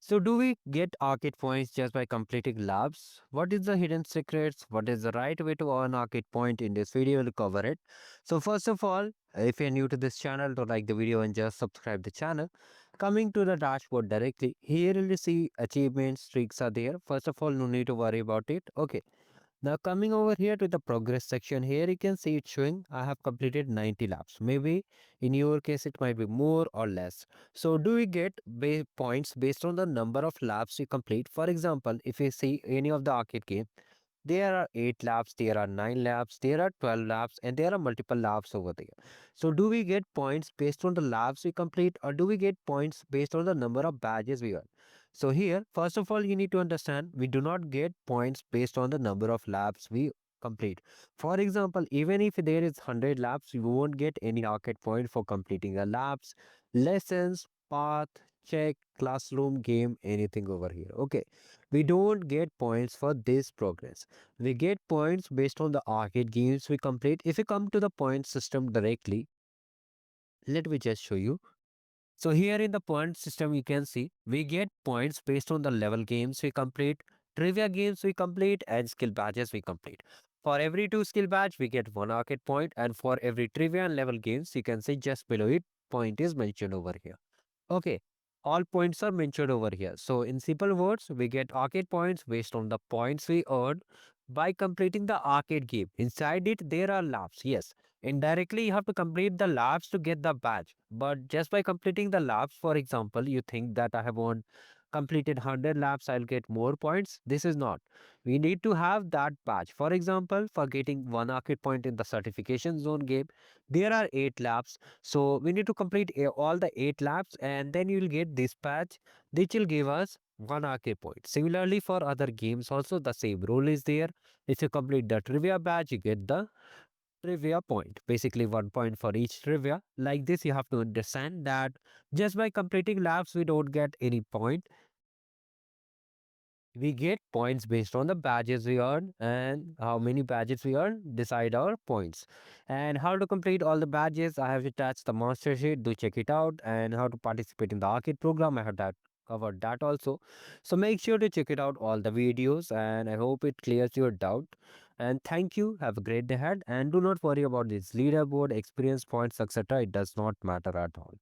So do we get arcade points just by completing labs? What is the hidden secrets? What is the right way to earn arcade point? In this video, we'll cover it. So first of all, if you're new to this channel, to like the video and just subscribe the channel. Coming to the dashboard directly, here you'll see achievements, streaks are there. First of all, no need to worry about it. Okay. Now coming over here to the progress section, here you can see it showing I have completed 90 laps. Maybe in your case it might be more or less. So do we get points based on the number of laps you complete? For example, if you see any of the arcade game, there are 8 laps, there are 9 laps, there are 12 laps, and there are multiple laps over there. So do we get points based on the laps we complete, or do we get points based on the number of badges we earn? So here, first of all, you need to understand we do not get points based on the number of laps we complete. For example, even if there is 100 laps, you won't get any arcade point for completing the laps, lessons, path, check, classroom, game, anything over here. Okay, we don't get points for this progress. We get points based on the arcade games we complete. If you come to the point system directly, let me just show you. So here in the point system, you can see we get points based on the level games we complete, trivia games we complete, and skill badges we complete. For every 2 skill badge, we get 1 arcade point, and for every trivia and level games, you can see just below it, point is mentioned over here. Okay, all points are mentioned over here. So in simple words, we get arcade points based on the points we earn by completing the arcade game. Inside it, there are laps. Yes, indirectly you have to complete the laps to get the badge. But just by completing the laps, for example, you think that I have won completed 100 laps, I'll get more points. This is not. We need to have that badge. For example, for getting 1 arcade point in the certification zone game, there are 8 laps, so we need to complete all the 8 laps, and then you'll get this patch, which will give us 1 arcade point. Similarly, for other games also the same rule is there. If you complete the trivia badge, you get the trivia point. Basically 1 point for each trivia. Like this, you have to understand that just by completing laps, we don't get any point. We get points based on the badges we earn, and how many badges we earn decide our points. And how to complete all the badges, I have attached the master sheet, do check it out. And how to participate in the arcade program, I have that covered that also. So make sure to check it out all the videos, and I hope it clears your doubt. And thank you, have a great day ahead, and do not worry about this leaderboard, experience points, etc. It does not matter at all.